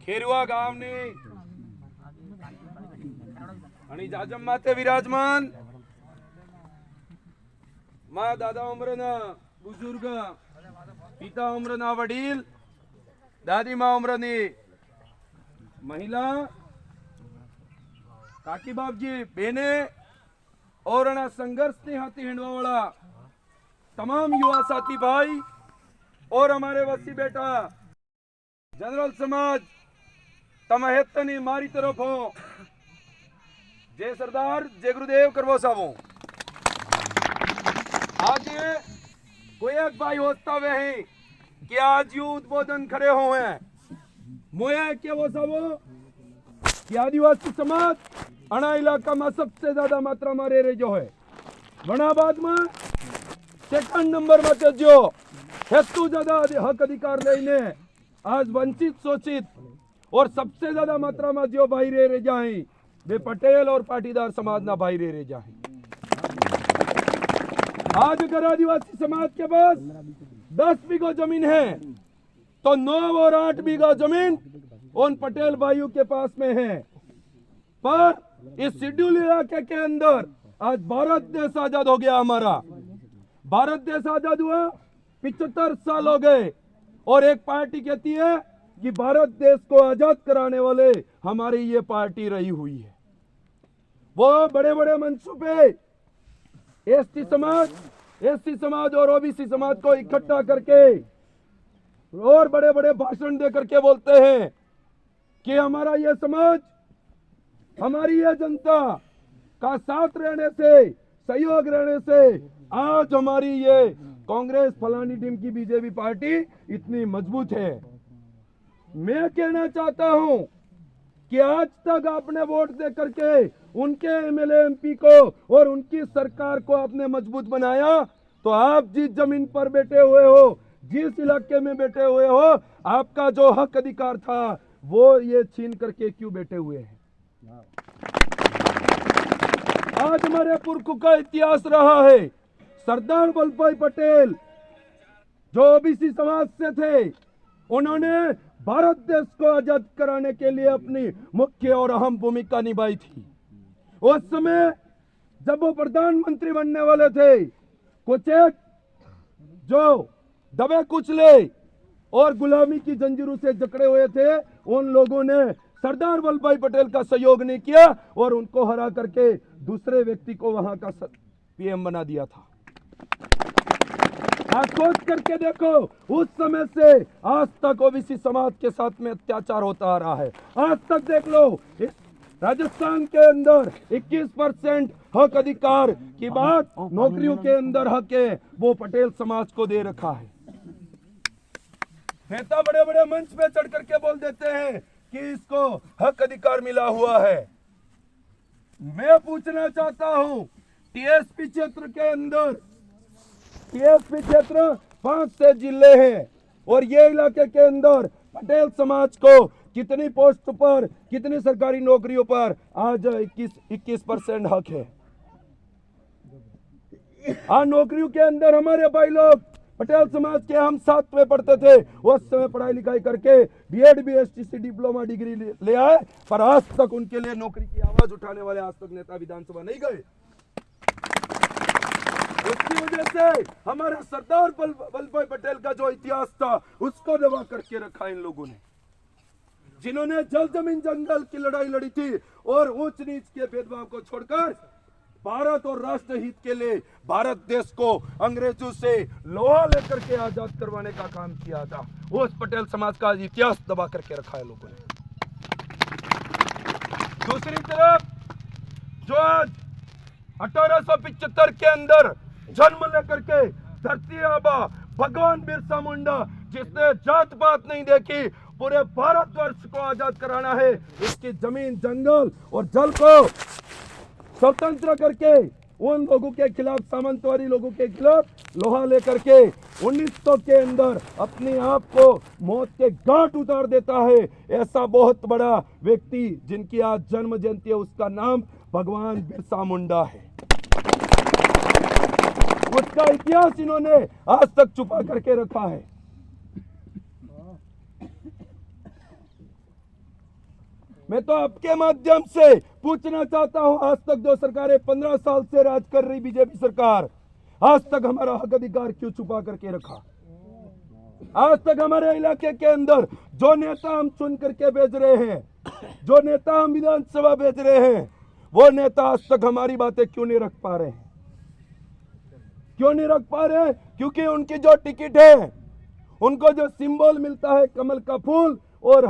खेरुआ गावनी आणि जाजम माते विराजमान मा दादा उमरना बुजुर्ग पिता उमरना वडील दादी मा उमरनी महिला काकी बापजी बेने और संघर्ष ने हाथी हिंडवा वाला तमाम युवा साथी भाई और हमारे वसी बेटा जनरल समाज तमहेतनी मारी तरफ हो जय सरदार जय गुरुदेव करवो सावो आज कोई एक भाई होता वे हैं कि आज यू उद्बोधन खड़े हो हैं मोया क्या वो सावो कि आदिवासी समाज अना इलाका में सबसे ज्यादा मात्रा में रह जो है वनाबाद में सेकंड नंबर में जो हेतु ज्यादा हक अधिकार लेने आज वंचित शोषित और सबसे ज्यादा मात्रा में जो भाई रह जाए वे पटेल और पाटीदार समाज ना भाई रह जाए। आज अगर आदिवासी समाज के पास 10 बीघा जमीन है तो 9 और 8 बीघा जमीन उन पटेल भाइयों के पास में है। पर इस शेड्यूल इलाके के अंदर आज भारत देश आजाद हो गया। हमारा भारत देश आजाद हुआ 75 साल हो गए और एक पार्टी कहती है कि भारत देश को आजाद कराने वाले हमारी ये पार्टी रही हुई है। वो बड़े बड़े मंचों पे एसटी समाज और ओबीसी समाज को इकट्ठा करके और बड़े बड़े भाषण दे करके बोलते हैं कि हमारा ये समाज हमारी ये जनता का साथ रहने से सहयोग रहने से आज हमारी ये कांग्रेस फलानी टीम की बीजेपी पार्टी इतनी मजबूत है। मैं कहना चाहता हूं कि आज तक आपने वोट दे करके उनके एमएलए एमपी को और उनकी सरकार को आपने मजबूत बनाया तो आप जिस जमीन पर बैठे हुए हो जिस इलाके में बैठे हुए हो आपका जो हक अधिकार था वो ये छीन करके क्यों बैठे हुए हैं। आज हमारे पुरखों का इतिहास रहा है। सरदार वल्लभ भाई पटेल जो ओबीसी समाज से थे उन्होंने भारत देश को आजाद कराने के लिए अपनी मुख्य और अहम भूमिका निभाई थी। उस समय जब वो प्रधानमंत्री बनने वाले थे कुछ एक जो दबे कुचले और गुलामी की जंजीरों से जकड़े हुए थे उन लोगों ने सरदार वल्लभ भाई पटेल का सहयोग नहीं किया और उनको हरा करके दूसरे व्यक्ति को वहां का पीएम बना दिया था। आज सोच करके देखो उस समय से आज तक ओबीसी समाज के साथ में अत्याचार होता आ रहा है। आज तक देख लो इस राजस्थान के अंदर 21% हक अधिकार की बात नौकरियों के अंदर हक है वो पटेल समाज को दे रखा है। नेता बड़े बड़े मंच पे चढ़ करके बोल देते हैं कि इसको हक अधिकार मिला हुआ है। मैं पूछना चाहता हूं टीएसपी क्षेत्र के अंदर टीएसपी क्षेत्र 5 जिले हैं और ये इलाके के अंदर पटेल समाज को कितनी पोस्ट पर कितनी सरकारी नौकरियों पर आज 21% हक है। आज नौकरियों के अंदर हमारे भाई लोग पटेल समाज के हम 7 में पढ़ते थे उस समय पढ़ाई लिखाई करके बीएड बीएसटीसी डिप्लोमा डिग्री ले आए पर आज तक उनके लिए नौकरी की आवाज उठाने वाले आज तक नेता विधानसभा नहीं गए। उसकी वजह से हमारे सरदार वल्लभ भाई पटेल का जो इतिहास था उसको दबा करके रखा इन लोगों ने जिन्होंने जल जमीन जंगल की लड़ाई लड़ी थी और ऊंच नीच के भेदभाव को छोड़कर भारत और राष्ट्र हित के लिए भारत देश को अंग्रेजों से लोहा लेकर के आजाद करवाने का काम किया था। उस पटेल समाज का इतिहास दबा करके रखा है लोगों ने। दूसरी तरफ जो आज 1875 के अंदर जन्म लेकर के धरती आबा भगवान बिरसा मुंडा जिसने जात पात नहीं देखी पूरे भारतवर्ष को आजाद कराना है इसकी जमीन जंगल और जल को स्वतंत्र करके उन लोगों के खिलाफ सामंतवादी लोगों के खिलाफ लोहा लेकर के 1900 के अंदर अपने आप को मौत के घाट उतार देता है। ऐसा बहुत बड़ा व्यक्ति जिनकी आज जन्म जयंती है उसका नाम भगवान बिरसा मुंडा है। उसका इतिहास इन्होंने आज तक छुपा करके रखा है। मैं तो आपके माध्यम से पूछना चाहता हूं, आज तक जो सरकारें 15 साल से राज कर रही बीजेपी सरकार, आज तक हमारा हक अधिकार क्यों छुपा करके रखा? आज तक हमारे इलाके के अंदर जो नेता हम चुन करके भेज रहे हैं, जो नेता हम विधानसभा भेज रहे हैं, वो नेता आज तक हमारी बातें क्यों नहीं रख पा रहे हैं? क्यों नहीं रख पा रहे? क्योंकि उनकी जो टिकट है, उनको जो सिंबल मिलता है कमल का फूल और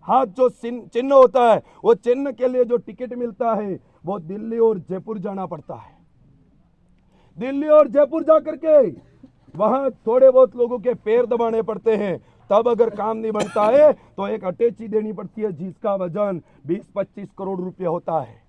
हाथ जो चिन्ह होता है, वो चिन्ह के लिए जो टिकट मिलता है वो दिल्ली और जयपुर जाना पड़ता है। दिल्ली और जयपुर जाकर के वहां थोड़े बहुत लोगों के पैर दबाने पड़ते हैं, तब अगर काम नहीं बनता है तो एक अटैची देनी पड़ती है जिसका वजन 20-25 करोड़ रुपए होता है।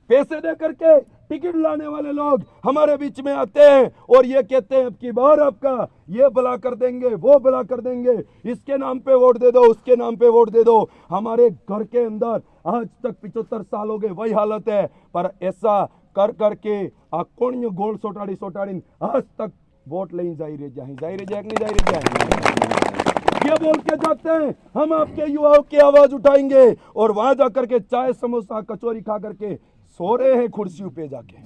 पैसे दे करके टिकट लाने वाले लोग हमारे बीच में आते हैं और ये कहते हैं अब की बार आपका ये भला कर देंगे, वो भला कर देंगे, इसके नाम पे वोट दे दो, उसके नाम पे वोट दे दो। हमारे घर के अंदर आज तक 75 साल हो गए वही हालत है, पर ऐसा कर करके कोण गोल सोटाड़ी आज तक वोट ले जाहिर ये बोल के जाते हैं हम आपके युवाओं की आवाज उठाएंगे, और वहां जाकर के चाय समोसा कचौरी खा करके सो रहे हैं कुर्सियों पे जाके।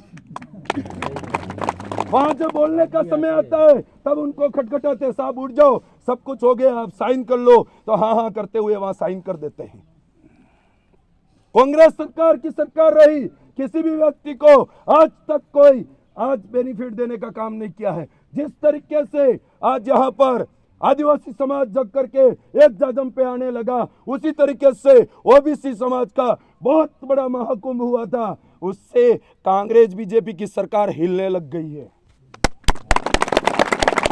वहां जब बोलने का समय आता है तब उनको खटखटाते, साहब उठ जाओ, सब कुछ हो गया, आप साइन कर लो, तो हाँ करते हुए वहां साइन कर देते हैं। कांग्रेस सरकार की सरकार रही, किसी भी व्यक्ति को आज तक कोई बेनिफिट देने का काम नहीं किया है। जिस तरीके से आज यहाँ पर आदिवासी समाज जग करके एक जगह पे आने लगा, उसी तरीके से ओबीसी समाज का बहुत बड़ा महाकुंभ हुआ था, उससे कांग्रेस बीजेपी की सरकार हिलने लग गई है।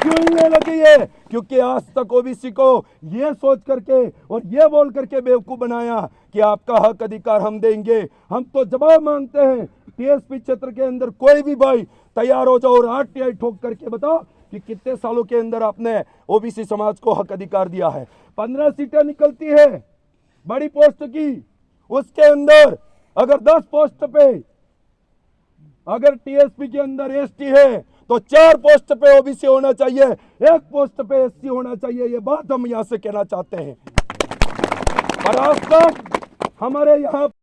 क्यों हिलने लगी है? क्योंकि आज तक ओबीसी को ये सोच करके और ये बोल करके बेवकूफ बनाया कि आपका हक अधिकार हम देंगे। हम तो जवाब मांगते हैं, टीएसपी क्षेत्र के अंदर कोई भी भाई तैयार हो जाओ और आरटीआई ठोक करके बताओ कि कितने सालों के अंदर आपने ओबीसी समाज को हक अधिकार दिया है। 15 सीटें निकलती है बड़ी पोस्ट की, उसके अंदर अगर 10 पोस्ट पे अगर टीएसपी के अंदर एसटी है तो 4 पोस्ट पे ओबीसी होना चाहिए, 1 पोस्ट पे एससी होना चाहिए। ये बात हम यहां से कहना चाहते हैं। पर आज तक हमारे यहाँ